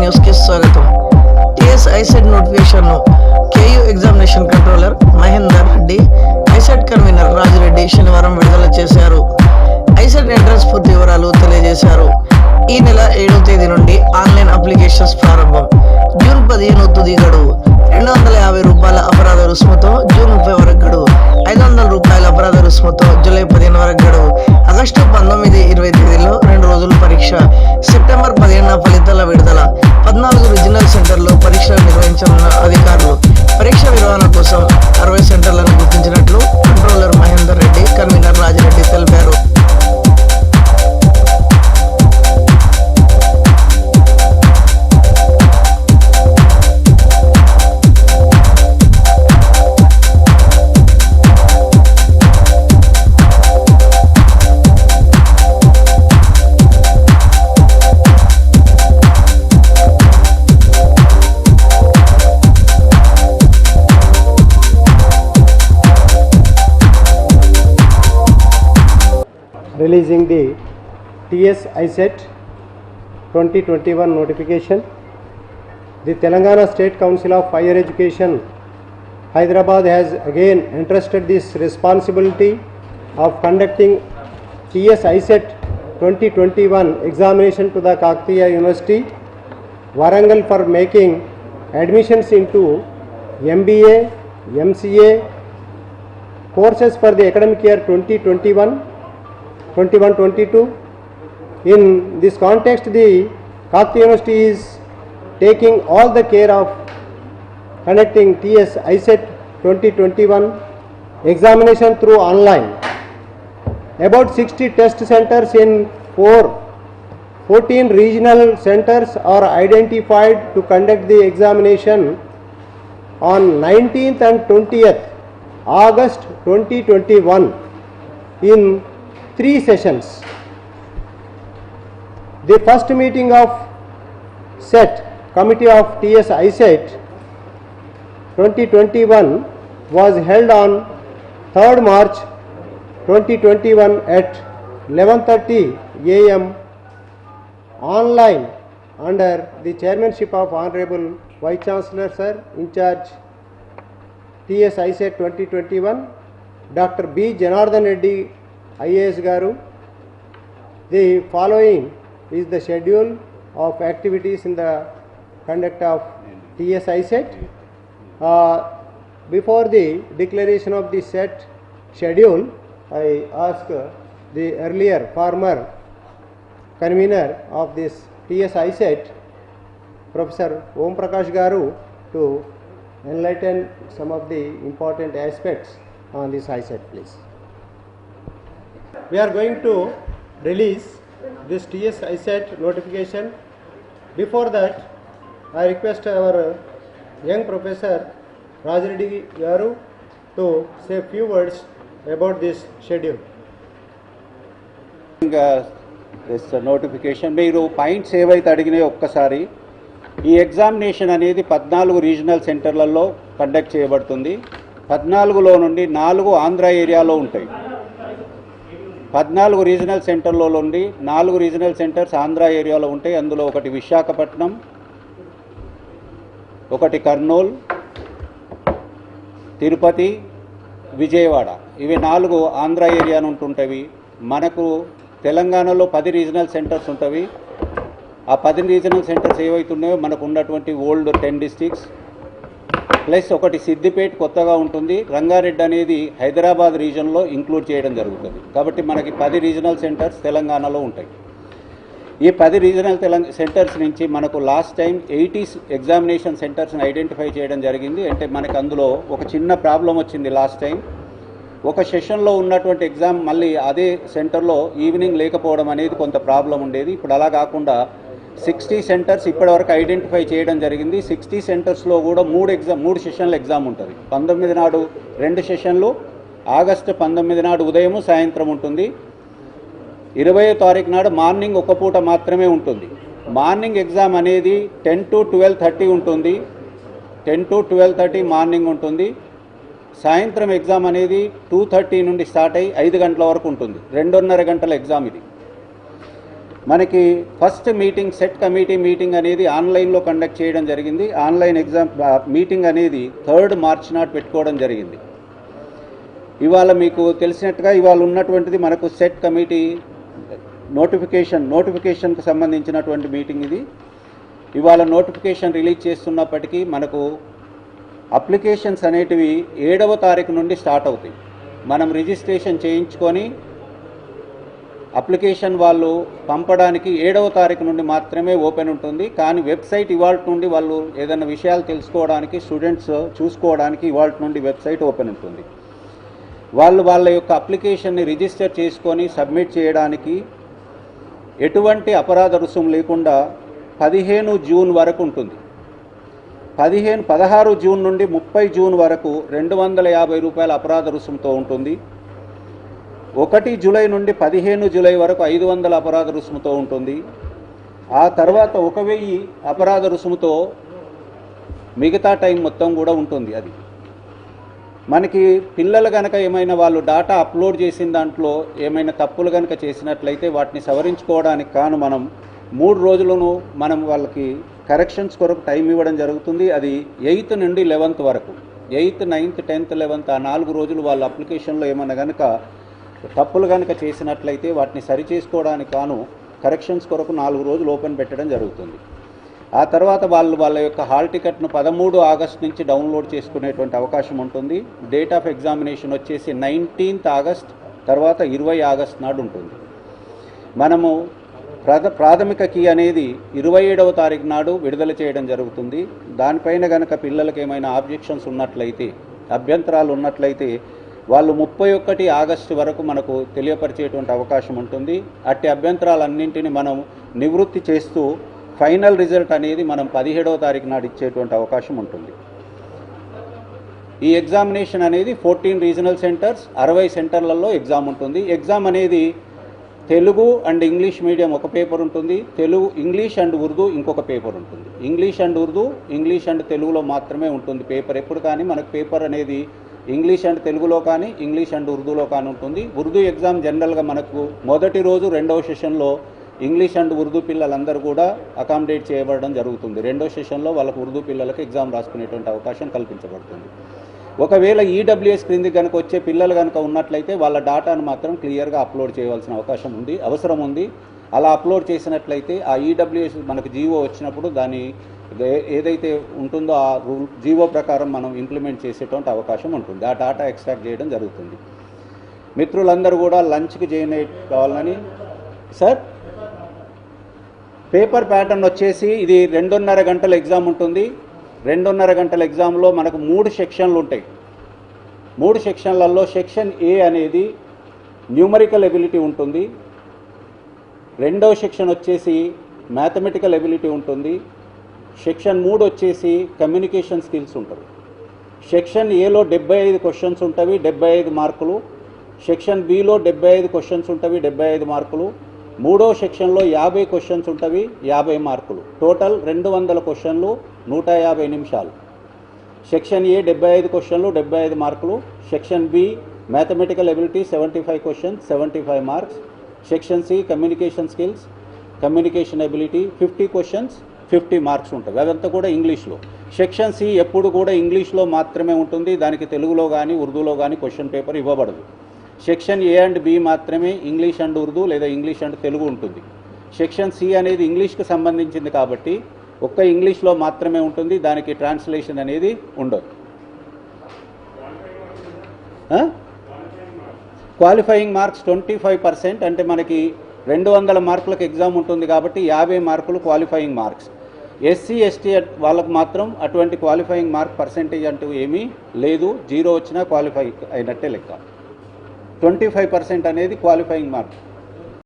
News కి స్వాగతం. TS ICET notification ను KU examination controller Mahender Reddy, ICET convener Rajireddy శనివారం విడుదల చేశారు. ఐసెట్ ఎంట్రన్స్ పూర్తి వివరాలు తెలియజేశారు. ఈ నెల 7వ తేదీ నుండి ఆన్లైన్ అప్లికేషన్స్ ప్రారంభం. జూన్ 15 తుది గడువు. 250 రూపాయల అపరాధ రుసుముతో జూన్ 30 వరకు గడువు. 500 రూపాయల అపరాధ రుసుముతో జూలై 15 వరకు గడువు. ఆగస్టు 19, 20 తేదీల్లో 2 రోజులు పరీక్ష. సెప్టెంబర్ 15 ఫలితాల విడుదల. 14 రీజనల్ సెంటర్లో పరీక్షలు నిర్వహించనున్న అధికారులు. పరీక్ష నిర్వహణ కోసం 60 సెంటర్లను గుర్తించినట్లు కంట్రోలర్ మహేందర్ రెడ్డి, కన్వీనర్ రాజిరెడ్డి తెలిపారు. Releasing the TS ISET 2021 notification. The Telangana State Council of Higher Education, Hyderabad, has again entrusted this responsibility of conducting TS ISET 2021 examination to the Kakatiya University, Warangal, for making admissions into MBA, MCA courses for the academic year 2021-22. In this context, the Kakatiya University is taking all the care of conducting TS ISET 2021 examination through online. About 60 test centers in 14 regional centers are identified to conduct the examination on 19th and 20th August 2021 in 3 sessions. The first meeting of SET Committee of TS ISET 2021 was held on 3rd March 2021 at 11:30 AM online under the chairmanship of Honorable Vice Chancellor Sir, in charge TS ISET 2021, Dr. B. Janardhan Reddy IAS Garu. The following is the schedule of activities in the conduct of TS ISET. Before the declaration of the set schedule, I ask the earlier former convener of this TS ISET, Professor Om Prakash Garu, to enlighten some of the important aspects on this ISET, please. We are going to release this TS ISET notification. Before that, I request our young Professor Rajireddy Garu to say a few words about this schedule. This notification, మీరు points ఏవైతే అడిగినాయో ఒక్కసారి. ఈ examination అనేది 14 regional సెంటర్లలో conduct చేయబడుతుంది. 14లో నుండి 4 ఆంధ్ర ఏరియాలో ఉంటాయి. 14 రీజనల్ సెంటర్లో నుండి 4 రీజనల్ సెంటర్స్ ఆంధ్ర ఏరియాలో ఉంటాయి. అందులో ఒకటి విశాఖపట్నం, ఒకటి కర్నూలు, తిరుపతి, విజయవాడ. ఇవి 4 ఆంధ్ర ఏరియా నుండి ఉంటవి. మనకు తెలంగాణలో 10 రీజనల్ సెంటర్స్ ఉంటవి. ఆ 10 రీజనల్ సెంటర్స్ ఏవైతున్నాయో మనకు ఉన్నటువంటి ఓల్డ్ 10 డిస్ట్రిక్ట్స్ ప్లస్ ఒకటి సిద్దిపేట కొత్తగా ఉంటుంది. రంగారెడ్డి అనేది హైదరాబాద్ రీజన్లో ఇంక్లూడ్ చేయడం జరుగుతుంది. కాబట్టి మనకి 10 రీజనల్ సెంటర్స్ తెలంగాణలో ఉంటాయి. ఈ 10 రీజనల్ సెంటర్స్ నుంచి మనకు లాస్ట్ టైం 80 ఎగ్జామినేషన్ సెంటర్స్ని ఐడెంటిఫై చేయడం జరిగింది. అంటే మనకు అందులో ఒక చిన్న ప్రాబ్లం వచ్చింది. లాస్ట్ టైం ఒక సెషన్లో ఉన్నటువంటి ఎగ్జామ్ మళ్ళీ అదే సెంటర్లో ఈవినింగ్ లేకపోవడం అనేది కొంత ప్రాబ్లం ఉండేది. ఇప్పుడు అలా కాకుండా 60 సెంటర్స్ ఇప్పటివరకు ఐడెంటిఫై చేయడం జరిగింది. 60 సెంటర్స్లో కూడా 3 సెషన్ల ఎగ్జామ్ ఉంటుంది. 19 నాడు 2 సెషన్లు, ఆగస్టు 19 నాడు ఉదయం సాయంత్రం ఉంటుంది. 20వ తారీఖు నాడు మార్నింగ్ ఒక పూట మాత్రమే ఉంటుంది. మార్నింగ్ ఎగ్జామ్ అనేది 10 to 12:30 ఉంటుంది. 10 to 12:30 మార్నింగ్ ఉంటుంది. సాయంత్రం ఎగ్జామ్ అనేది 2:30 నుండి స్టార్ట్ అయ్యి 5 గంటల వరకు ఉంటుంది. 2.5 గంటల ఎగ్జామ్ ఇది. మనకి first meeting set committee meeting అనేది ఆన్లైన్లో కండక్ట్ చేయడం జరిగింది. ఆన్లైన్ ఎగ్జామ్ మీటింగ్ అనేది 3rd మార్చ్ నాడు పెట్టుకోవడం జరిగింది. ఇవాళ మీకు తెలిసినట్టుగా ఇవాళ ఉన్నటువంటిది మనకు సెట్ కమిటీ నోటిఫికేషన్కి సంబంధించినటువంటి మీటింగ్ ఇది. ఇవాళ నోటిఫికేషన్ రిలీజ్ చేస్తున్నప్పటికీ మనకు అప్లికేషన్స్ అనేటివి 7వ తారీఖు నుండి స్టార్ట్ అవుతాయి. మనం రిజిస్ట్రేషన్ చేయించుకొని అప్లికేషన్ వాళ్ళు పంపడానికి 7వ తారీఖు నుండి మాత్రమే ఓపెన్ ఉంటుంది. కానీ వెబ్సైట్ ఇవాళ నుండి వాళ్ళు ఏదైనా విషయాలు తెలుసుకోవడానికి స్టూడెంట్స్ చూసుకోవడానికి ఇవాళ నుండి వెబ్సైట్ ఓపెన్ ఉంటుంది. వాళ్ళ యొక్క అప్లికేషన్ని రిజిస్టర్ చేసుకొని సబ్మిట్ చేయడానికి ఎటువంటి అపరాధ రుసుము లేకుండా 15 జూన్ వరకు ఉంటుంది. 16 జూన్ నుండి 30 జూన్ వరకు 250 రూపాయల అపరాధ రుసుముతో ఉంటుంది. 1 జూలై నుండి 15 జూలై వరకు 500 అపరాధ రుసుముతో ఉంటుంది. ఆ తర్వాత 1000 అపరాధ రుసుముతో మిగతా టైం మొత్తం కూడా ఉంటుంది. అది మనకి పిల్లలు కనుక ఏమైనా వాళ్ళు డాటా అప్లోడ్ చేసిన దాంట్లో ఏమైనా తప్పులు కనుక చేసినట్లయితే వాటిని సవరించుకోవడానికి కాను మనం 3 రోజులను మనం వాళ్ళకి కరెక్షన్స్ కొరకు టైం ఇవ్వడం జరుగుతుంది. అది 8th నుండి 11th వరకు, 8th, 9th, 10th, 11th ఆ 4 రోజులు వాళ్ళ అప్లికేషన్లో ఏమైనా కనుక తప్పులు కనుక చేసినట్లయితే వాటిని సరిచేసుకోవడానికి కాను కరెక్షన్స్ కొరకు 4 రోజులు ఓపెన్ పెట్టడం జరుగుతుంది. ఆ తర్వాత వాళ్ళ యొక్క హాల్ టికెట్ను 13 ఆగస్ట్ నుంచి డౌన్లోడ్ చేసుకునేటువంటి అవకాశం ఉంటుంది. డేట్ ఆఫ్ ఎగ్జామినేషన్ వచ్చేసి 19th ఆగస్ట్, తర్వాత 20 ఆగస్ట్ నాడు ఉంటుంది. మనము ప్రాథమిక కీ అనేది 27వ తారీఖు నాడు విడుదల చేయడం జరుగుతుంది. దానిపైన కనుక పిల్లలకి ఏమైనా ఆబ్జెక్షన్స్ ఉన్నట్లయితే, అభ్యంతరాలు ఉన్నట్లయితే వాళ్ళు 31 ఆగస్టు వరకు మనకు తెలియపరిచేటువంటి అవకాశం ఉంటుంది. అట్టి అభ్యంతరాలన్నింటినీ మనం నివృత్తి చేస్తూ ఫైనల్ రిజల్ట్ అనేది మనం 17వ తారీఖు నాడు ఇచ్చేటువంటి అవకాశం ఉంటుంది. ఈ ఎగ్జామినేషన్ అనేది 14 రీజనల్ సెంటర్స్, 60 సెంటర్లలో ఎగ్జామ్ ఉంటుంది. ఎగ్జామ్ అనేది తెలుగు అండ్ ఇంగ్లీష్ మీడియం ఒక పేపర్ ఉంటుంది, ఇంగ్లీష్ అండ్ ఉర్దూ ఇంకొక పేపర్ ఉంటుంది. English and Urdu, English and తెలుగులో మాత్రమే ఉంటుంది పేపర్. ఎప్పుడు కానీ మనకు పేపర్ అనేది ఇంగ్లీష్ అండ్ తెలుగులో కానీ, ఇంగ్లీష్ అండ్ ఉర్దూలో కానీ ఉంటుంది. ఉర్దూ ఎగ్జామ్ జనరల్గా మనకు మొదటి రోజు 2వ సెషన్లో ఇంగ్లీష్ అండ్ ఉర్దూ పిల్లలందరూ కూడా అకామిడేట్ చేయబడడం జరుగుతుంది. 2వ సెషన్లో వాళ్ళకు ఉర్దూ పిల్లలకు ఎగ్జామ్ రాసుకునేటువంటి అవకాశం కల్పించబడుతుంది. ఒకవేళ ఈడబ్ల్యూఎస్ క్రింది కనుక వచ్చే పిల్లలు కనుక ఉన్నట్లయితే వాళ్ళ డాటాను మాత్రం క్లియర్గా అప్లోడ్ చేయవలసిన అవసరం ఉంది. అలా అప్లోడ్ చేసినట్లయితే ఆ ఈడబ్ల్యూఎస్ మనకు జీవో వచ్చినప్పుడు దాని ఏదైతే ఉంటుందో ఆ జీవో ప్రకారం మనం ఇంప్లిమెంట్ చేసేటువంటి అవకాశం ఉంటుంది. ఆ డాటా ఎక్స్ట్రాక్ట్ చేయడం జరుగుతుంది. మిత్రులందరూ కూడా లంచ్కి జాయిన్ కావాలని. సార్, పేపర్ ప్యాటర్న్ వచ్చేసి ఇది 2.5 గంటల ఎగ్జామ్ ఉంటుంది. 2.5 గంటల ఎగ్జామ్లో మనకు 3 సెక్షన్లు ఉంటాయి. 3 సెక్షన్లలో సెక్షన్ ఏ అనేది న్యూమరికల్ ఎబిలిటీ ఉంటుంది. 2వ సెక్షన్ వచ్చేసి మ్యాథమెటికల్ ఎబిలిటీ ఉంటుంది. సెక్షన్ 3 వచ్చేసి కమ్యూనికేషన్ స్కిల్స్ ఉంటుంది. సెక్షన్ ఏలో 75 క్వశ్చన్స్ ఉంటవి, 75 మార్కులు. సెక్షన్ బిలో 75 క్వశ్చన్స్ ఉంటవి, 75 మార్కులు. 3వ సెక్షన్లో 50 క్వశ్చన్స్ ఉంటవి, 50 మార్కులు. టోటల్ 200 క్వశ్చన్లు, 150 నిమిషాలు. సెక్షన్ ఏ 75 క్వశ్చన్లు, 75 మార్కులు. Section B mathematical ability 75 questions, 75 marks. Section C communication skills, communication ability 50 questions, 50 marks ఉంటుంది. అదంతా కూడా ఇంగ్లీష్లో. సెక్షన్ సి ఎప్పుడు కూడా ఇంగ్లీష్లో మాత్రమే ఉంటుంది. దానికి తెలుగులో కానీ ఉర్దూలో కానీ క్వశ్చన్ పేపర్ ఇవ్వబడదు. సెక్షన్ ఏ అండ్ బి మాత్రమే ఇంగ్లీష్ అండ్ ఉర్దూ లేదా ఇంగ్లీష్ అండ్ తెలుగు ఉంటుంది. సెక్షన్ సి అనేది ఇంగ్లీష్కి సంబంధించింది కాబట్టి ఒక్క ఇంగ్లీష్లో మాత్రమే ఉంటుంది. దానికి ట్రాన్స్లేషన్ అనేది ఉండదు. క్వాలిఫైయింగ్ మార్క్స్ 25%, అంటే మనకి 200 మార్కులకు ఎగ్జామ్ ఉంటుంది కాబట్టి 50 మార్కులు క్వాలిఫైయింగ్ మార్క్స్. ఎస్సీ ఎస్టీ వాళ్ళకు మాత్రం అటువంటి క్వాలిఫైయింగ్ మార్క్ పర్సెంటేజ్ అంటూ ఏమీ లేదు. 0 వచ్చినా క్వాలిఫై అయినట్టే లెక్క. 25% అనేది క్వాలిఫైయింగ్ మార్క్.